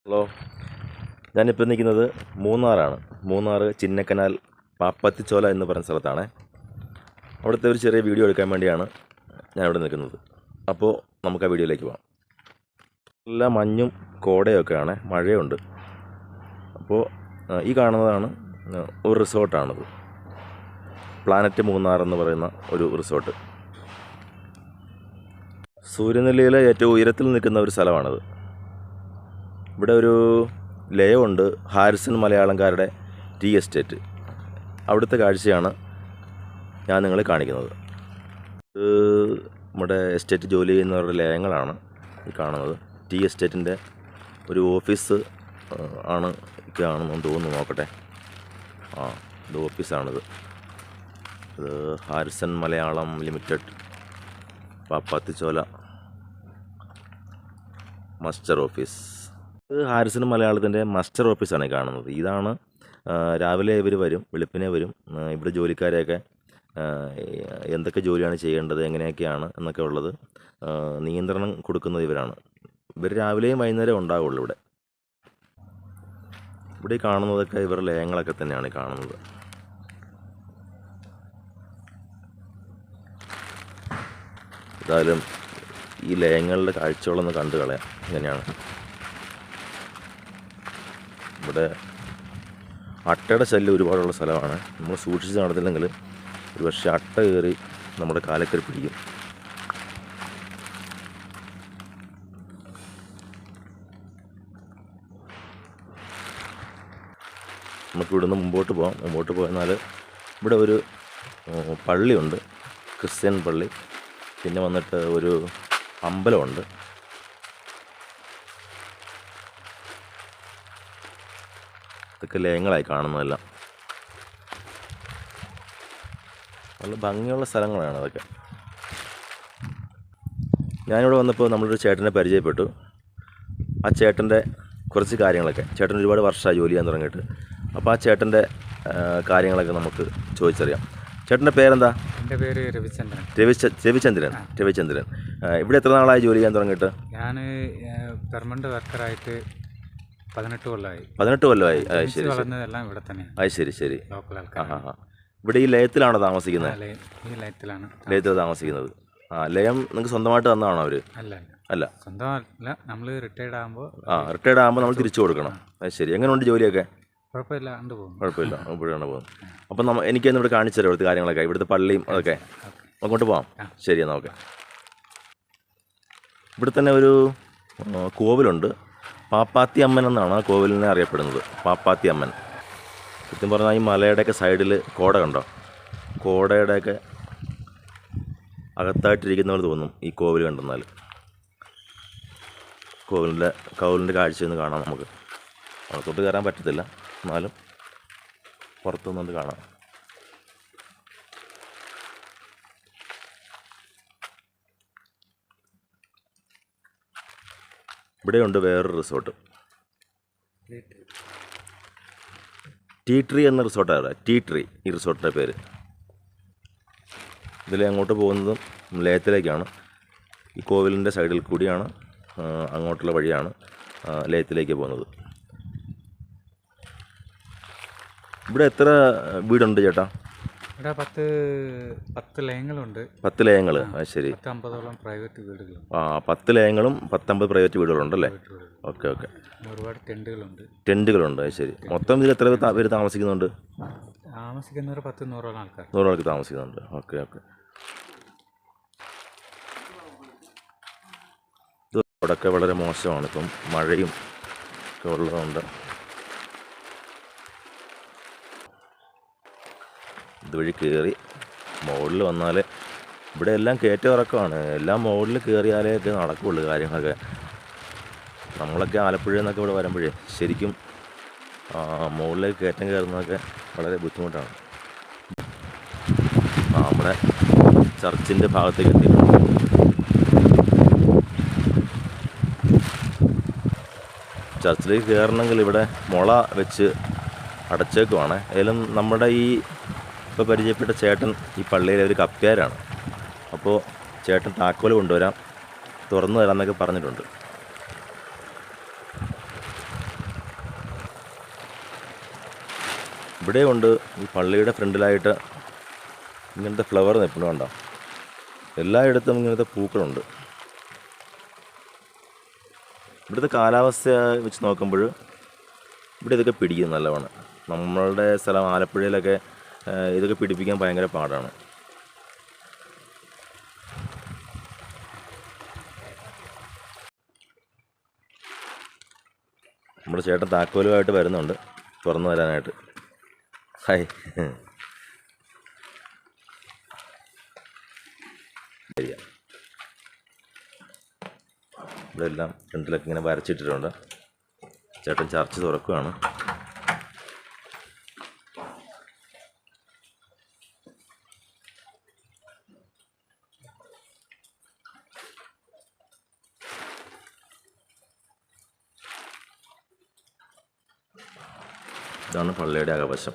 Hello, ഞാനിപ്പോൾ നിൽക്കുന്നത് മൂന്നാറാണ്. മൂന്നാർ ചിന്നക്കനാൽ പാപ്പത്തിച്ചോല എന്ന് പറയുന്ന സ്ഥലത്താണ്. അവിടുത്തെ ഒരു ചെറിയ വീഡിയോ എടുക്കാൻ വേണ്ടിയാണ് ഞാനിവിടെ നിൽക്കുന്നത്. അപ്പോൾ നമുക്ക് ആ വീഡിയോയിലേക്ക് പോകാം. നല്ല മഞ്ഞും കോടയൊക്കെയാണ്, മഴയുണ്ട്. അപ്പോൾ ഈ കാണുന്നതാണ് ഒരു റിസോർട്ടാണത്. പ്ലാനറ്റ് മൂന്നാർ എന്ന് പറയുന്ന ഒരു റിസോർട്ട്. സൂര്യനെല്ലിയിലെ ഏറ്റവും ഉയരത്തിൽ നിൽക്കുന്ന ഒരു സ്ഥലമാണത്. ഇവിടെ ഒരു ലയമുണ്ട്, ഹാരിസൺ മലയാളംകാരുടെ ടീ എസ്റ്റേറ്റ്. അവിടുത്തെ കാഴ്ചയാണ് ഞാൻ നിങ്ങളെ കാണിക്കുന്നത്. നമ്മുടെ എസ്റ്റേറ്റ് ജോലി ചെയ്യുന്നവരുടെ ലയങ്ങളാണ് ഈ കാണുന്നത്. ടീ എസ്റ്റേറ്റിൻ്റെ ഒരു ഓഫീസ് ആണെന്ന് തോന്നുന്നു. നോക്കട്ടെ, ഇത് ഓഫീസാണിത്. ഇത് Harrison Malayalam limited Pappathichola muster office. ഇത് ഹാരിസൺ മലയാളത്തിൻ്റെ മസ്റ്റർ ഓഫീസാണ് കാണുന്നത്. ഇതാണ് രാവിലെ ഇവർ വരും, വെളുപ്പിനെ വരും. ഇവിടെ ജോലിക്കാരെയൊക്കെ എന്തൊക്കെ ജോലിയാണ് ചെയ്യേണ്ടത്, എങ്ങനെയൊക്കെയാണ് എന്നൊക്കെ ഉള്ളത് നിയന്ത്രണം കൊടുക്കുന്നത് ഇവരാണ്. ഇവർ രാവിലെയും വൈകുന്നേരം ഉണ്ടാവുള്ളൂ ഇവിടെ. ഇവിടെ കാണുന്നതൊക്കെ ഇവരുടെ ലയങ്ങളൊക്കെ തന്നെയാണ് കാണുന്നത്. എന്തായാലും ഈ ലയങ്ങളുടെ കാഴ്ചകളൊന്ന് കണ്ടു കളയാം. ഇങ്ങനെയാണ് ഇവിടെ അട്ടയുടെ ശല്യം ഒരുപാടുള്ള സ്ഥലമാണ്. നമ്മൾ സൂക്ഷിച്ച് നടന്നില്ലെങ്കിൽ ഒരു പക്ഷേ അട്ട കയറി നമ്മുടെ കാലക്കരി പിടിക്കും. നമുക്ക് ഇവിടുന്ന് മുമ്പോട്ട് പോകാം. മുമ്പോട്ട് പോയെന്നാൽ ഇവിടെ ഒരു പള്ളിയുണ്ട്, ക്രിസ്ത്യൻ പള്ളി. പിന്നെ വന്നിട്ട് ഒരു അമ്പലമുണ്ട്. ഇതൊക്കെ ലയങ്ങളായി കാണുന്നതെല്ലാം. നല്ല ഭംഗിയുള്ള സ്ഥലങ്ങളാണ് അതൊക്കെ. ഞാനിവിടെ വന്നപ്പോൾ നമ്മളൊരു ചേട്ടനെ പരിചയപ്പെട്ടു. ആ ചേട്ടൻ്റെ കുറച്ച് കാര്യങ്ങളൊക്കെ, ചേട്ടൻ ഒരുപാട് വർഷമായി ജോലി ചെയ്യാൻ തുടങ്ങിയിട്ട്. അപ്പോൾ ആ ചേട്ടൻ്റെ കാര്യങ്ങളൊക്കെ നമുക്ക് ചോദിച്ചറിയാം. ചേട്ടൻ്റെ പേരെന്താ? എൻ്റെ പേര് രവിചന്ദ്രൻ. രവിചന്ദ്രൻ. ഇവിടെ എത്ര നാളായി ജോലി ചെയ്യാൻ തുടങ്ങിയിട്ട്? ഞാൻ പെർമനന്റ് വർക്കറായിട്ട് 18 കൊല്ലമായി. 18 കൊല്ലമായി. ശരി, വളർന്നതെല്ലാം ഇവിടെ തന്നെയാണ്. ശരി. ലോക്കൽ ആൾക്കാർ. ഇവിടെ ഈ ലയത്തിലാണോ താമസിക്കുന്നത്? ഈ ലയത്തിലാണ് താമസിക്കുന്നത്. ലയം നിങ്ങൾക്ക് സ്വന്തമായിട്ട് തന്നതാണോ അവർ? അല്ല, സ്വന്തമല്ല. നമ്മൾ റിട്ടയർഡ് ആകുമ്പോൾ നമ്മൾ തിരിച്ചു കൊടുക്കണം. ശരി. എങ്ങനെയുണ്ട് ജോലിയൊക്കെ? കുഴപ്പമില്ല. ഇപ്പോഴാണ് പോകുന്നത്. അപ്പം എനിക്കൊന്ന് ഇവിടെ കാണിച്ചു തരാം ഇവിടുത്തെ കാര്യങ്ങളൊക്കെ, ഇവിടുത്തെ പള്ളിയും അതൊക്കെ. അങ്ങോട്ട് പോകാം. ശരി, എന്നാൽ ഓക്കെ. ഇവിടെ തന്നെ ഒരു കോവിലുണ്ട്. പാപ്പാത്തി അമ്മൻ എന്നാണ് ആ കോവിലിനെ അറിയപ്പെടുന്നത്. പാപ്പാത്തി അമ്മൻ. സത്യം പറഞ്ഞാൽ ഈ മലയുടെയൊക്കെ സൈഡിൽ കോട കണ്ടോ? കോടയുടെയൊക്കെ അകത്തായിട്ടിരിക്കുന്ന പോലെ തോന്നും ഈ കോവിൽ കണ്ടെന്നാൽ. കോവിലിൻ്റെ കാഴ്ചയൊന്ന് കാണാം നമുക്ക്. അകത്തോട്ട് കയറാൻ പറ്റത്തില്ല, എന്നാലും പുറത്തുനിന്നുകൊണ്ട് കാണാം. ഇവിടെയുണ്ട് വേറൊരു റിസോർട്ട്, ടീ ട്രീ എന്ന റിസോർട്ടാണ്. ടീ ട്രീ ഈ റിസോർട്ടിൻ്റെ പേര്. ഇതിൽ അങ്ങോട്ട് പോകുന്നതും ലയത്തിലേക്കാണ്. ഈ കോവിലിൻ്റെ സൈഡിൽ കൂടിയാണ്, അങ്ങോട്ടുള്ള വഴിയാണ് ലയത്തിലേക്ക് പോകുന്നത്. ഇവിടെ എത്ര വീടുണ്ട് ചേട്ടാ? ഇവിടെ 10 ലയങ്ങളുണ്ട്. 10 ലയങ്ങൾ. ശരി. 50ഓളം പ്രൈവറ്റ് വീടുകളുണ്ട്. 10 ലയങ്ങളും 50 പ്രൈവറ്റ് വീടുകളുണ്ടല്ലേ? ഓക്കെ. ഒരുപാട് ടെൻറ്റുകളുണ്ട്. ശരി. മൊത്തം ഇതിൽ എത്ര പേര് താമസിക്കുന്നുണ്ട്? താമസിക്കുന്നവർ 100-100 ആൾക്കാർ. 100 ആൾക്ക് താമസിക്കുന്നുണ്ട്. ഓക്കെ. ഇത് അവിടെയൊക്കെ വളരെ മോശമാണ്. ഇപ്പം മഴയും ഒക്കെ ഉള്ളതുകൊണ്ട് ഇതുവഴി കയറി മുകളിൽ വന്നാൽ ഇവിടെ എല്ലാം കയറ്റം ഇറക്കമാണ്. എല്ലാം മുകളിൽ കയറിയാലേ ഒക്കെ നടക്കുകയുള്ളൂ കാര്യങ്ങളൊക്കെ. നമ്മളൊക്കെ ആലപ്പുഴയിൽ നിന്നൊക്കെ ഇവിടെ വരുമ്പോഴേ ശരിക്കും മുകളിലേക്ക് കയറ്റം കയറുന്നതൊക്കെ വളരെ ബുദ്ധിമുട്ടാണ്. നമ്മുടെ ചർച്ചിൻ്റെ ഭാഗത്തേക്ക് എത്തിയിട്ടുണ്ട്. ചർച്ചിലേക്ക് കയറണമെങ്കിൽ ഇവിടെ മുള വെച്ച് അടച്ചേക്കുവാണ്. ഏതായാലും നമ്മുടെ ഈ ഇപ്പോൾ പരിചയപ്പെട്ട ചേട്ടൻ ഈ പള്ളിയിലെ ഒരു കപ്പ്യാരാണ്. അപ്പോൾ ചേട്ടൻ താക്കോൽ കൊണ്ടുവരാം, തുറന്നു തരാമെന്നൊക്കെ പറഞ്ഞിട്ടുണ്ട്. ഇവിടെയുണ്ട് ഈ പള്ളിയുടെ ഫ്രണ്ടിലായിട്ട് ഇങ്ങനത്തെ ഫ്ലവർ നിൽപ്പുണ്ടോ. എല്ലായിടത്തും ഇങ്ങനത്തെ പൂക്കളുണ്ട്. ഇവിടുത്തെ കാലാവസ്ഥ വെച്ച് നോക്കുമ്പോൾ ഇവിടെ ഇതൊക്കെ പിടിക്കും നല്ലവണ്ണം. നമ്മളുടെ സ്ഥലം ആലപ്പുഴയിലൊക്കെ ഇതൊക്കെ പിടിപ്പിക്കാൻ ഭയങ്കര പാടാണ്. നമ്മുടെ ചേട്ടൻ താക്കോലുമായിട്ട് വരുന്നുണ്ട് തുറന്നു വരാനായിട്ട്. ഹായ്. ഇവിടെ എല്ലാം ഫ്രണ്ടിലൊക്കെ ഇങ്ങനെ വരച്ചിട്ടിട്ടുണ്ട്. ചേട്ടൻ ചർച്ച് തുറക്കുകയാണ്. ഇതാണ് പള്ളിയുടെ അകവശം.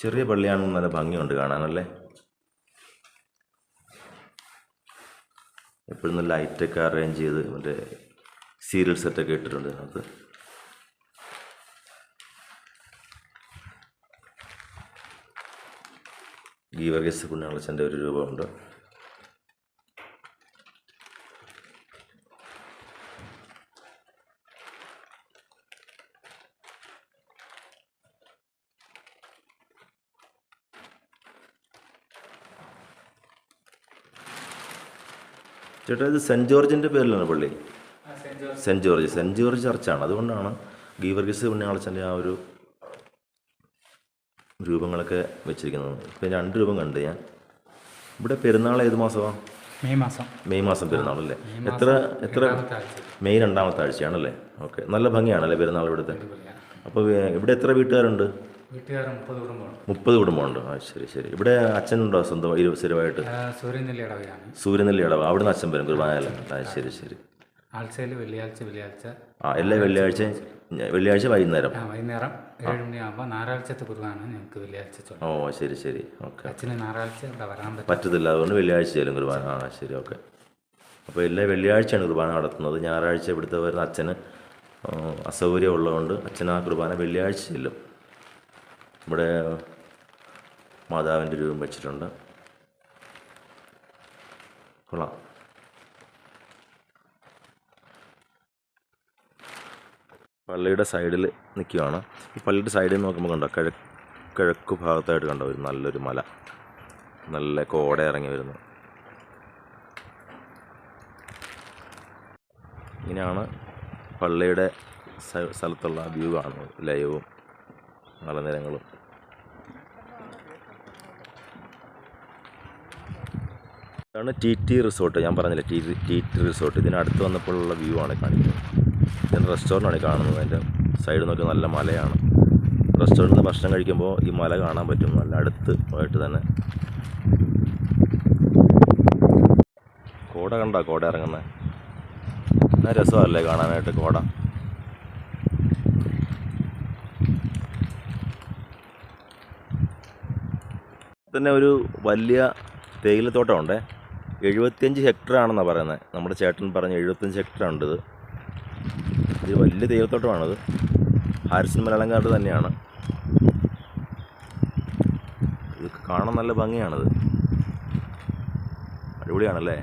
ചെറിയ പള്ളിയാണെന്ന് നല്ല ഭംഗിയുണ്ട് കാണാനല്ലേ. എപ്പോഴും നല്ല ലൈറ്റൊക്കെ അറേഞ്ച് ചെയ്ത് മറ്റേ സീരിയൽ സെറ്റൊക്കെ ഇട്ടിട്ടുണ്ട് അതിനകത്ത്. ഗീവർഗീസ് പുണ്യാളച്ചൻ്റെ ഒരു രൂപമുണ്ട്. ചേട്ടാ ഇത് സെൻറ്റ് ജോർജിൻ്റെ പേരിലാണ് പള്ളി. സെൻറ്റ് ജോർജ് ചർച്ചാണ്. അതുകൊണ്ടാണ് ഗീവർഗീസ് പുണ്യാളച്ചൻ്റെ ആ ഒരു രൂപങ്ങളൊക്കെ വെച്ചിരിക്കുന്നത്. ഇപ്പം 2 രൂപം കണ്ട് ഞാൻ. ഇവിടെ പെരുന്നാൾ ഏത് മാസമാണ്? മെയ് മാസം പെരുന്നാളല്ലേ. എത്ര മെയ് 2ാമത്തെ ആഴ്ചയാണല്ലേ. ഓക്കെ, നല്ല ഭംഗിയാണല്ലേ പെരുന്നാൾ ഇവിടുത്തെ. അപ്പോൾ ഇവിടെ എത്ര വീട്ടുകാരുണ്ട്? 30 കുടുംബമുണ്ട്. ആ ശരി. ഇവിടെ അച്ഛനുണ്ടോ സ്വന്തം സ്ഥിരമായിട്ട്? സൂര്യനെല്ലി ഇടവ. അവിടുന്ന് അച്ഛൻ വരും കുർബാനയല്ല. ആ ശരി. വെള്ളിയാഴ്ച എല്ലാ വെള്ളിയാഴ്ച വൈകുന്നേരം 7 മണിയാകുമ്പോൾ ഞായറാഴ്ചത്തെ കുർബാന ഞങ്ങൾക്ക് വെള്ളിയാഴ്ച. ഓ ശരി. ഓക്കെ. അച്ഛന് ഞായറാഴ്ച വരാൻ പറ്റത്തില്ല, അതുകൊണ്ട് വെള്ളിയാഴ്ച ചെല്ലും കുർബാന. ആ ശരി, ഓക്കെ. അപ്പോൾ എല്ലാ വെള്ളിയാഴ്ചയാണ് കുർബാന നടത്തുന്നത്. ഞായറാഴ്ച ഇവിടുത്തെ വരുന്ന അച്ഛന് അസൗകര്യം ഉള്ളതുകൊണ്ട് അച്ഛൻ ആ കുർബാന വെള്ളിയാഴ്ച ചെല്ലും. ഇവിടെ മാതാവിൻ്റെ രൂപം വെച്ചിട്ടുണ്ട്. കൊള്ളാം. പള്ളിയുടെ സൈഡിൽ നിൽക്കുകയാണ്. ഈ പള്ളിയുടെ സൈഡിൽ നോക്കുമ്പോൾ കണ്ടോ, കിഴക്ക് ഭാഗത്തായിട്ട് കണ്ടോ ഒരു നല്ലൊരു മല, നല്ല കോട ഇറങ്ങി വരുന്നു. ഇങ്ങനെയാണ് പള്ളിയുടെ സ്ഥലത്തുള്ള വ്യൂ കാണുന്നത്. ലയവും മലനിരങ്ങളും. ഇതാണ് ടി റിസോർട്ട്. ഞാൻ പറഞ്ഞില്ലേ ടി റിസോർട്ട്. ഇതിനടുത്ത് വന്നപ്പോഴുള്ള വ്യൂ ആണ് കാണിക്കുന്നത്. ഇതിൻ്റെ റെസ്റ്റോറൻ്റാണ് കാണുന്നത്. അതിൻ്റെ സൈഡ് നോക്കി നല്ല മലയാണ്. റെസ്റ്റോറൻറ്റിൽ നിന്ന് ഭക്ഷണം കഴിക്കുമ്പോൾ ഈ മല കാണാൻ പറ്റും നല്ല അടുത്ത് ആയിട്ട് തന്നെ. കോട കണ്ടോ, കോട ഇറങ്ങുന്നത് എന്നാ രസമല്ലേ കാണാനായിട്ട് കോട. തന്നെ ഒരു വലിയ തേയിലത്തോട്ടമുണ്ട്. 75 ഹെക്ടറാണെന്നാണ് പറയുന്നത്. നമ്മുടെ ചേട്ടൻ പറഞ്ഞ് 75 ഹെക്ടറുണ്ട്. ഇത് വലിയ തേയിലത്തോട്ടമാണത്. ഹാരിസൺ മലയാളംകാട് തന്നെയാണ്. ഇത് കാണാൻ നല്ല ഭംഗിയാണത്. അടിപൊളിയാണല്ലേ.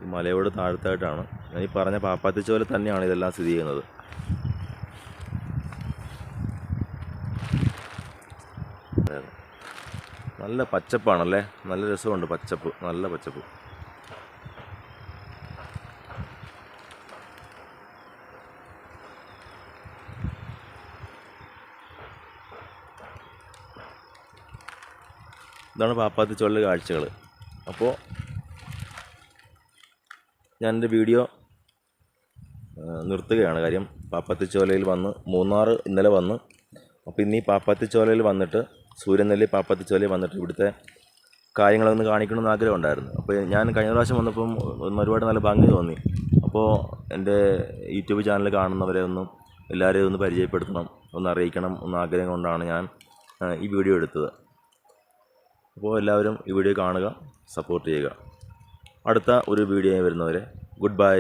ഈ മലയോട് താഴത്തായിട്ടാണ്. ഞാൻ ഈ പറഞ്ഞ പാപ്പാത്തിച്ചോല തന്നെയാണ് ഇതെല്ലാം സ്ഥിതി ചെയ്യുന്നത്. നല്ല പച്ചപ്പാണല്ലേ, നല്ല രസമുണ്ട്. പച്ചപ്പ്, നല്ല പച്ചപ്പ്. ഇതാണ് പാപ്പാത്തിച്ചോലിലെ കാഴ്ചകൾ. അപ്പോൾ ഞാനെൻ്റെ വീഡിയോ നിർത്തുകയാണ്. കാര്യം പാപ്പാത്തിച്ചോലയിൽ വന്ന് മൂന്നാർ ഇന്നലെ വന്ന്. അപ്പോൾ ഇന്ന് ഈ പാപ്പാത്തിച്ചോലയിൽ വന്നിട്ട് സൂര്യനെല്ലി പാപ്പാത്തിച്ചോലയിൽ വന്നിട്ട് ഇവിടുത്തെ കാര്യങ്ങളൊന്ന് കാണിക്കണമെന്ന് ആഗ്രഹമുണ്ടായിരുന്നു. അപ്പോൾ ഞാൻ കഴിഞ്ഞ പ്രാവശ്യം വന്നപ്പം ഒരുപാട് നല്ല ഭംഗി തോന്നി. അപ്പോൾ എൻ്റെ യൂട്യൂബ് ചാനൽ കാണുന്നവരെ എല്ലാവരെയും ഒന്ന് പരിചയപ്പെടുത്തണം, ഒന്ന് അറിയിക്കണം എന്ന ആഗ്രഹം കൊണ്ടാണ് ഞാൻ ഈ വീഡിയോ എടുത്തത്. അപ്പോൾ എല്ലാവരും ഈ വീഡിയോ കാണുക, സപ്പോർട്ട് ചെയ്യുക. അടുത്ത ഒരു വീഡിയോ വരുന്നവരെ ഗുഡ് ബൈ.